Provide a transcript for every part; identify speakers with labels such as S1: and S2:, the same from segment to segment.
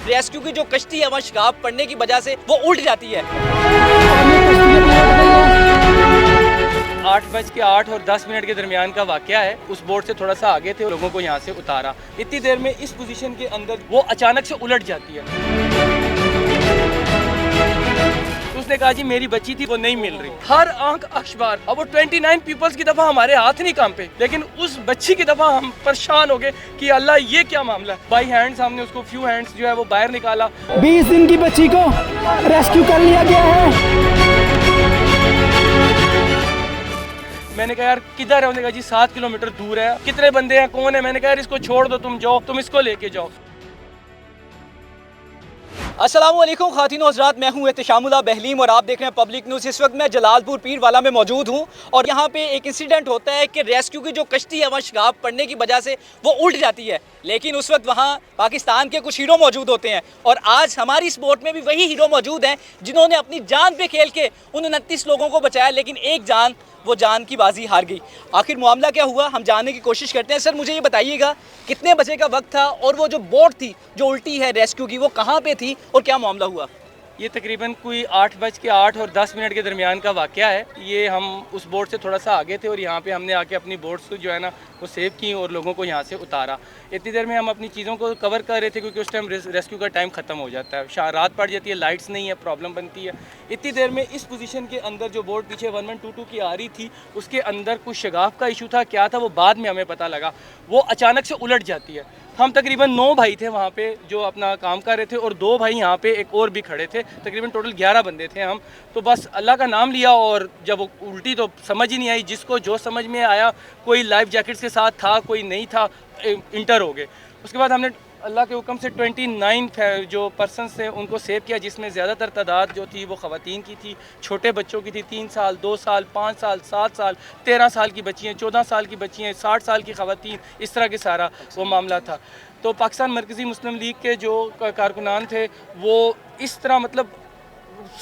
S1: Rescue की जो कश्ती है वहाँ शगाफ पड़ने की वजह से वो उल्ट जाती है।
S2: 8:08 के दरमियान का वाकया है। उस बोट से थोड़ा सा आगे थे, लोगों को यहाँ से उतारा। इतनी देर में इस पोजीशन के अंदर वो अचानक से उलट जाती है। तो उसने कहा जी मेरी बच्ची थी वो नहीं मिल रही। हर आंख अखबार। अब वो 29 पीपल्स की दफा हमारे हाथ नहीं कांपे, लेकिन उस बच्ची की दफा हम परेशान हो गए कि अल्लाह ये क्या मामला है। बाई हैंड्स हमने उसको फ्यू हैंड्स जो है वो बाहर निकाला।
S3: 20 दिन की बच्ची को रेस्क्यू कर लिया गया है।
S2: मैंने कहा यार किधर है? उन्होंने कहा जी 7 किलोमीटर दूर है। कितने बंदे हैं, कौन है? मैंने कहा यार इसको छोड़ दो, तुम जाओ, तुम इसको लेके जाओ।
S1: अस्सलामुअलैकुम ख़ातिन और हज़रात, मैं हूँ एहतिशामुल्लाह बहलीम और आप देख रहे हैं पब्लिक न्यूज़। इस वक्त मैं जलालपुर पीरवाला में मौजूद हूँ और यहाँ पे एक इंसिडेंट होता है कि रेस्क्यू की जो कश्ती है वहाँ शगाफ पड़ने की वजह से वो उल्ट जाती है, लेकिन उस वक्त वहाँ पाकिस्तान के कुछ हीरो मौजूद होते हैं और आज हमारी इस बोट में भी वही हीरो मौजूद हैं जिन्होंने अपनी जान पे खेल के उन 29 लोगों को बचाया, लेकिन एक जान वो जान की बाजी हार गई। आखिर मामला क्या हुआ हम जानने की कोशिश करते हैं। सर मुझे ये बताइएगा कितने बजे का वक्त था और वो जो बोट थी जो उल्टी है रेस्क्यू की वो कहाँ पे थी और क्या मामला हुआ?
S2: ये तकरीबन कोई 8:08 के दरमियान का वाकया है। ये हम उस बोट से थोड़ा सा आगे थे और यहाँ पे हमने आके अपनी बोट्स को जो है ना वो सेव की और लोगों को यहाँ से उतारा। इतनी देर में हम अपनी चीज़ों को कवर कर रहे थे क्योंकि उस टाइम रेस्क्यू का टाइम ख़त्म हो जाता है, रात पड़ जाती है, लाइट्स नहीं है, प्रॉब्लम बनती है। इतनी देर में इस पोजीशन के अंदर जो बोट पीछे 1122 की आ रही थी उसके अंदर कुछ शगाफ का इशू था। क्या था वो बाद में हमें पता लगा। वो अचानक से उलट जाती है। हम तकरीबन 9 भाई थे वहाँ पे जो अपना काम कर रहे थे और 2 भाई यहाँ पे एक और भी खड़े थे। तकरीबन टोटल 11 बंदे थे हम। तो बस अल्लाह का नाम लिया और जब वो उल्टी तो समझ ही नहीं आई। जिसको जो समझ में आया, कोई लाइफ जैकेट्स के साथ था, कोई नहीं था, इंटर हो गए। उसके बाद हमने अल्लाह के हुक्म से 29 जो पर्सन्स थे उनको सेव किया, जिसमें ज़्यादातर तादाद जो थी वो ख़वातीन की थी, छोटे बच्चों की थी। 3 साल, 2 साल, 5 साल, 7 साल, 13 साल की बच्ची हैं, 14 साल की बच्ची हैं, 60 साल की ख़वातीन, इस तरह के सारा वो मामला था। तो पाकिस्तान मरकज़ी मुस्लिम लीग के जो कारकुनान थे वो इस तरह मतलब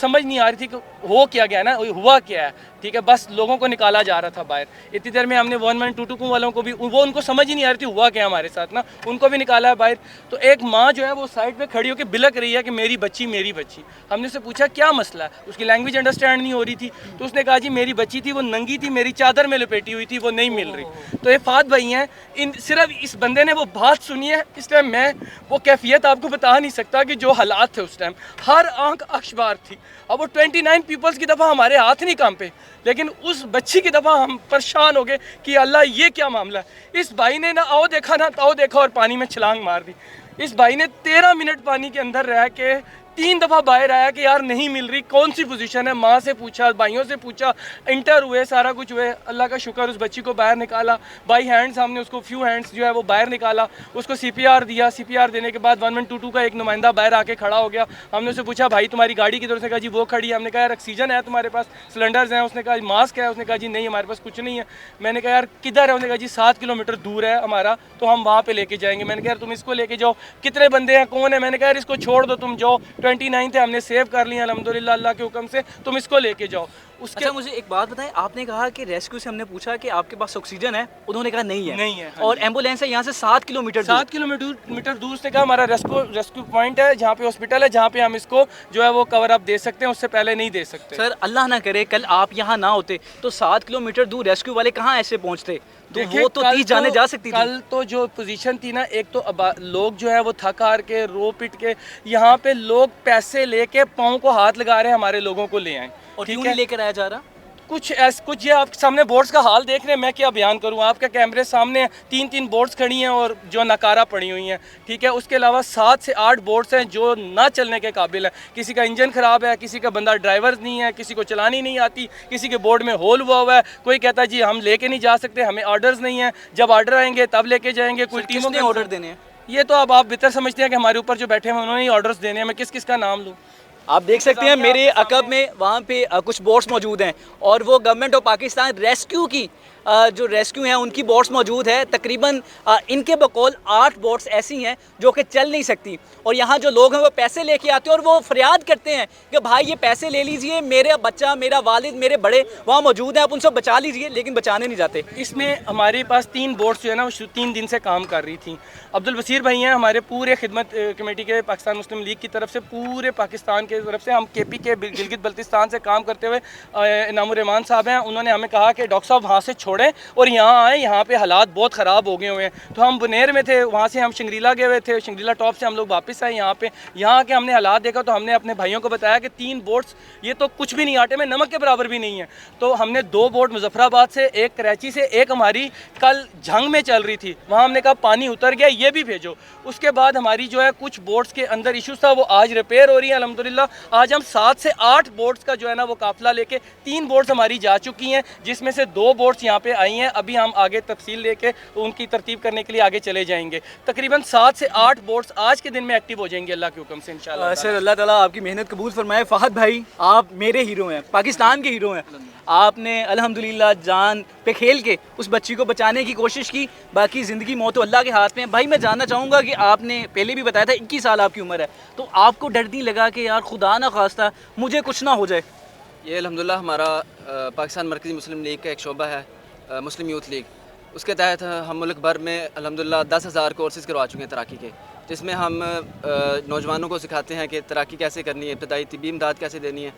S2: समझ नहीं आ रही थी कि हो क्या गया ना, हुआ क्या है। ठीक है, बस लोगों को निकाला जा रहा था बाहर। इतनी देर में हमने 1122 वालों को भी, वो उनको समझ ही नहीं आ रही थी हुआ क्या हमारे साथ ना, उनको भी निकाला है बाहर। तो एक माँ जो है वो साइड पे खड़ी होकर बिलक रही है कि मेरी बच्ची मेरी बच्ची। हमने उससे पूछा क्या मसला है, उसकी लैंग्वेज अंडरस्टैंड नहीं हो रही थी। तो उसने कहा जी मेरी बच्ची थी वो नंगी थी, मेरी चादर में लपेटी हुई थी, वो नहीं मिल रही। तो ये फात भाई हैं, इन सिर्फ इस बंदे ने वो बात सुनी है। इस टाइम मैं वो कैफियत आपको बता नहीं सकता कि जो हालात थे उस टाइम, हर आंख अखबार थी। अब वो 29 पीपल्स की दफ़ा हमारे हाथ नहीं कांपे, लेकिन उस बच्ची की दफ़ा हम परेशान हो गए कि अल्लाह ये क्या मामला है। इस भाई ने ना आओ देखा ना ताओ देखा और पानी में छलांग मार दी। इस भाई ने 13 मिनट पानी के अंदर रह के 3 दफ़ा बाहर आया कि यार नहीं मिल रही, कौन सी पोजीशन है। माँ से पूछा, भाइयों से पूछा, इंटर हुए, सारा कुछ हुए। अल्लाह का शुक्र उस बच्ची को बाहर निकाला। बाई हैंड्स हमने उसको फ्यू हैंड्स जो है वो बाहर निकाला, उसको CPR दिया। CPR देने के बाद 1122 का एक नुमाइंदा बाहर आके खड़ा हो गया। हमने उससे पूछा भाई तुम्हारी गाड़ी किधर? उसने कहा जी वो खड़ी है। हमने कहा यार ऑक्सीजन है तुम्हारे पास, सिलेंडर्स हैं? उसने कहा मास्क है? उसने कहा जी नहीं हमारे पास कुछ नहीं है। मैंने कहा यार किधर है? उसने कहा जी 7 किलोमीटर दूर है हमारा, तो हम वहाँ पर लेके जाएंगे। मैंने कहा यार तुम इसको लेके जाओ, कितने बंदे हैं, कौन है? मैंने कहा यार इसको छोड़ दो, तुम जाओ, 29 थे, हमने सेव कर लिया अल्हम्दुलिल्लाह अल्लाह के हुक्म से, तुम इसको लेके जाओ। उसके
S1: अच्छा मुझे एक बात बताएं, आपने कहा कि रेस्क्यू से हमने पूछा कि आपके पास ऑक्सीजन है, उन्होंने कहा नहीं है,
S2: नहीं है।
S1: और एम्बुलेंस है यहाँ से 7 किलोमीटर
S2: 7 किलोमीटर दूर से कहा हमारा रेस्क्यू पॉइंट है, जहाँ पे हॉस्पिटल है, जहाँ पे हम इसको जो है वो कवर अप दे सकते हैं, उससे पहले नहीं दे सकते।
S1: सर अल्लाह ना करे कल आप यहाँ ना होते तो 7 किलोमीटर दूर रेस्क्यू वाले कहाँ ऐसे पहुँचते? तो वो तो 30 जाने जा सकती थी।
S2: कल तो जो पोजीशन थी ना, एक तो लोग जो है वो थक हार के रो पिट के यहाँ पे लोग पैसे लेके पाँव को हाथ लगा रहे हैं हमारे लोगों को ले आए।
S1: और क्यों नहीं लेकर आया जा रहा?
S2: कुछ ये आप सामने बोट्स का हाल देख रहे हैं, मैं क्या बयान करूं। आपके कैमरे सामने 3 बोट्स खड़ी हैं और जो नकारा पड़ी हुई हैं। ठीक है, उसके अलावा 7 से 8 बोट्स हैं जो ना चलने के काबिल है। किसी का इंजन ख़राब है, किसी का बंदा ड्राइवर नहीं है, किसी को चलानी नहीं आती, किसी के बोर्ड में होल हुआ है। कोई कहता है जी हम लेके नहीं जा सकते, हमें ऑर्डर्स नहीं है, जब ऑर्डर आएंगे तब लेके जाएंगे। कोई टीमों
S1: ने ऑर्डर देने हैं,
S2: ये तो अब आप बेहतर समझते हैं कि हमारे ऊपर जो बैठे हैं उन्होंने ही ऑर्डर्स देने हैं। मैं किस किस का नाम लूँ?
S1: आप देख सकते हैं मेरे अकब में वहाँ पे कुछ बोट्स मौजूद हैं और वो गवर्नमेंट ऑफ पाकिस्तान रेस्क्यू की जो रेस्क्यू हैं उनकी बोट्स मौजूद है। तकरीबन इनके बकौल 8 बोट्स ऐसी हैं जो कि चल नहीं सकती, और यहाँ जो लोग हैं वो पैसे लेके आते हैं और वो फरियाद करते हैं कि भाई ये पैसे ले लीजिए, मेरा बच्चा, मेरा वालिद, मेरे बड़े वहाँ मौजूद हैं, आप उनसे बचा लीजिए, लेकिन बचाने नहीं जाते।
S2: इसमें हमारे पास 3 बोट्स जो है ना वो 3 दिन से काम कर रही थी। अब्दुल बसीर भाई हैं हमारे पूरे खिदमत कमेटी के, पाकिस्तान मुस्लिम लीग की तरफ से, पूरे पाकिस्तान की तरफ से, हम KP के गिलगित बल्तिस्तान से काम करते हुए इनामुर रहमान साहब हैं, उन्होंने हमें कहा कि डॉक्टर साहब वहाँ से छोड़ें और यहाँ आएँ, यहाँ पे हालात बहुत ख़राब हो गए हुए हैं। तो हम बुनेर में थे, वहाँ से हम शंग्रीला गए हुए थे, शंग्रीला टॉप से हम लोग वापस आए यहाँ पे। यहाँ आके हमने हालात देखा तो हमने अपने भाइयों को बताया कि 3 बोट्स ये तो कुछ भी नहीं, आटे में नमक के बराबर भी नहीं है। तो हमने 2 बोट मुजफ्फराबाद से, एक कराची से, एक हमारी कल झंग में चल रही थी, वहाँ हमने कहा पानी उतर गया, ये भी भेजो। उसके बाद हमारी जो है कुछ बोट्स के अंदर इशूज़ था, वो आज रिपेयर हो रही है अल्हम्दुलिल्लाह। आज हम 7 से 8 बोट्स का जो है ना वो काफिला लेके 3 बोट्स हमारी जा चुकी हैं, जिसमें से 2 बोट्स यहाँ पे आई हैं। अभी हम आगे तफसील लेके उनकी तरतीब करने के लिए आगे चले जाएंगे। तकरीबन 7 से 8 बोट्स आज के दिन में एक्टिव हो जाएंगे अल्लाह के हुक्म से इंशाअल्लाह।
S1: सर अल्लाह ताला आपकी मेहनत कबूल फरमाए। फ़हद भाई, आप मेरे हीरो हैं, पाकिस्तान के हीरो हैं। आपने अल्हम्दुलिल्लाह जान पे खेल के उस बच्ची को बचाने की कोशिश की। बाकी ज़िंदगी मौत तो अल्लाह के हाथ में है। भाई मैं जानना चाहूँगा कि आपने पहले भी बताया था 21 साल आपकी उम्र है, तो आपको डर नहीं लगा कि यार खुदा ना खास्ता मुझे कुछ ना हो जाए?
S4: ये अल्हम्दुलिल्लाह हमारा पाकिस्तान मरकज़ी मुस्लिम लीग का एक शोबा है, मुस्लिम यूथ लीग। उसके तहत हम मुल्क भर में अल्हम्दुलिल्लाह 10,000 कोर्सेज़ करवा चुके हैं तैराकी के, जिसमें हम नौजवानों को सिखाते हैं कि तैराकी कैसे करनी है, इब्तदाई तिब्बी इमदाद कैसे देनी है,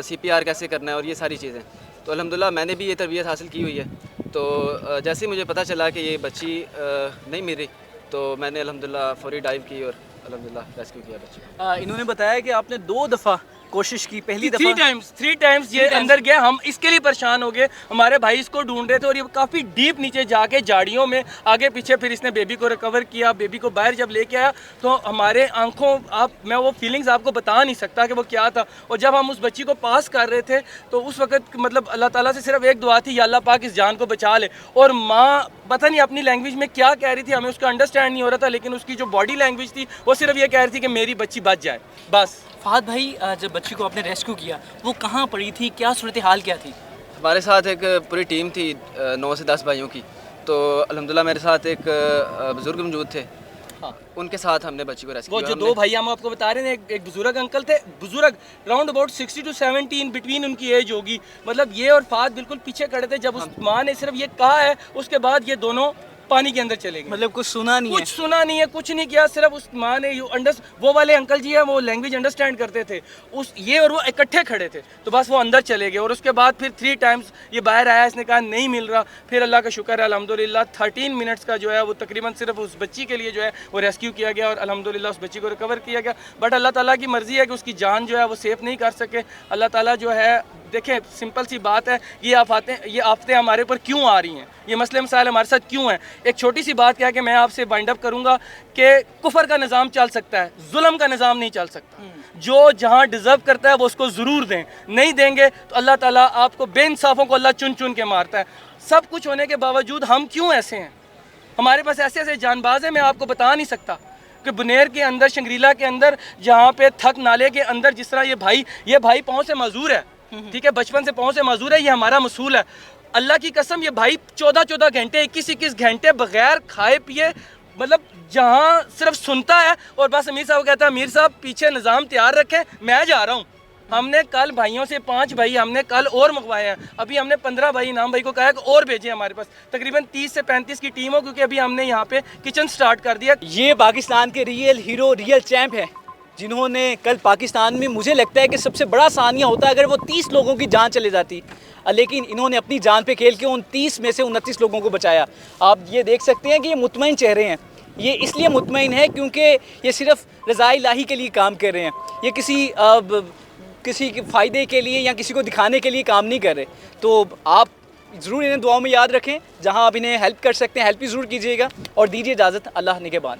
S4: CPR कैसे करना है और ये सारी चीज़ें। तो अल्हम्दुलिल्लाह मैंने भी ये तरबियत हासिल की हुई है। तो जैसे ही मुझे पता चला कि ये बच्ची नहीं मिली तो मैंने अल्हम्दुलिल्लाह फौरी डाइव की और अल्हम्दुलिल्लाह रेस्क्यू किया बच्ची।
S1: इन्होंने बताया कि आपने 2 दफ़ा कोशिश की, पहली दफ़ा
S2: 3 टाइम्स ये अंदर गया। हम इसके लिए परेशान हो गए, हमारे भाई इसको ढूंढ रहे थे और ये काफ़ी डीप नीचे जाके झाड़ियों में आगे पीछे, फिर इसने बेबी को रिकवर किया। बेबी को बाहर जब लेके आया तो हमारे आंखों, मैं वो फीलिंग्स आपको बता नहीं सकता कि वो क्या था। और जब हम उस बच्ची को पास कर रहे थे तो उस वक्त मतलब अल्लाह ताला से सिर्फ एक दुआ थी, या अल्लाह पाक इस जान को बचा ले। और माँ पता नहीं अपनी लैंग्वेज में क्या कह रही थी, हमें उसका अंडरस्टैंड नहीं हो रहा था, लेकिन उसकी जो बॉडी लैंग्वेज थी वो सिर्फ ये कह रही थी कि मेरी बच्ची बच जाए बस।
S1: फ़हद भाई, जब बच्ची को आपने रेस्क्यू किया वो कहाँ पड़ी थी, क्या सूरत हाल क्या थी?
S4: हमारे साथ एक पूरी टीम थी 9 से 10 भाइयों की। तो अल्हम्दुलिल्लाह मेरे साथ एक बुज़ुर्ग मौजूद थे, उनके साथ हमने बच्ची को रेस्क्यू
S2: वो
S4: किया।
S2: जो 2 भाई हम आपको बता रहे हैं, एक बुजुर्ग अंकल थे, बुजुर्ग राउंड अबाउट 60 to 70 बिटवीन उनकी एज होगी। मतलब ये और फ़हद बिल्कुल पीछे खड़े थे जब उस माँ ने सिर्फ ये कहा है, उसके बाद ये दोनों पानी के अंदर चले गए।
S1: मतलब कुछ सुना नहीं है?
S2: कुछ सुना नहीं है, कुछ नहीं किया, सिर्फ उस माँ ने वो वाले अंकल जी है वो लैंग्वेज अंडरस्टैंड करते थे, ये और वो इकट्ठे खड़े थे, तो बस वो अंदर चले गए। और उसके बाद फिर 3 टाइम्स ये बाहर आया, इसने कहा नहीं मिल रहा। फिर अल्लाह का शुक्र है अल्हम्दुलिल्लाह 13 मिनट्स का जो है वो तकरीबन सिर्फ उस बच्ची के लिए जो है वो रेस्क्यू किया गया और अल्हम्दुलिल्लाह उस बच्ची को रिकवर किया गया। बट अल्लाह ताला की मर्ज़ी है कि उसकी जान जो है वो सेफ नहीं कर सके। अल्लाह ताला जो है, देखें सिंपल सी बात है, ये आफतें हमारे ऊपर क्यों आ रही हैं, ये मसले मसाइल हमारे साथ क्यों हैं। एक छोटी सी बात क्या है कि मैं आपसे बाइंड अप करूँगा कि कुफर का निज़ाम चल सकता है, जुल्म का निज़ाम नहीं चल सकता। जो जहाँ डिज़र्व करता है वो उसको ज़रूर दें, नहीं देंगे तो अल्लाह ताला आपको, बेइंसाफ़ों को अल्लाह चुन चुन के मारता है। सब कुछ होने के बावजूद हम क्यों ऐसे हैं, हमारे पास ऐसे ऐसे जानबाज हैं, मैं आपको बता नहीं सकता कि बुनेर के अंदर, शंग्रीला के अंदर, जहाँ पे थक नाले के अंदर जिस तरह ये भाई पाँव से मजदूर है, ठीक है, बचपन से पाँव से मजदूर है, ये हमारा मसूल है। अल्लाह की कसम ये भाई 14-14 घंटे, 21-21 घंटे बगैर खाए पिए, मतलब जहाँ सिर्फ सुनता है और बस अमीर साहब कहता है अमीर साहब पीछे निज़ाम तैयार रखें, मैं जा रहा हूँ। हमने कल भाइयों से 5 भाई हमने कल और मंगवाए हैं, अभी हमने 15 भाई इनाम भाई को कहा है कि और भेजे हमारे पास, तकरीबन 30 से 35 की टीम हो, क्योंकि अभी हमने यहाँ पे किचन स्टार्ट कर दिया।
S1: ये पाकिस्तान के रियल हीरो, रियल चैम्प हैं, जिन्होंने कल पाकिस्तान में, मुझे लगता है कि सबसे बड़ा सानिया होता अगर वो 30 लोगों की जान चले जाती, लेकिन इन्होंने अपनी जान पे खेल के उन 30 में से 29 लोगों को बचाया। आप ये देख सकते हैं कि ये मुतमईन चेहरे हैं। ये इसलिए मुतमईन है क्योंकि ये सिर्फ रज़ा इलाही के लिए काम कर रहे हैं, ये किसी के फ़ायदे के लिए या किसी को दिखाने के लिए काम नहीं कर रहे। तो आप ज़रूर इन्हें दुआओं में याद रखें, जहां आप इन्हें हेल्प कर सकते हैं हेल्प भी ज़रूर कीजिएगा। और दीजिए इजाज़त, अल्लाह निगहबान।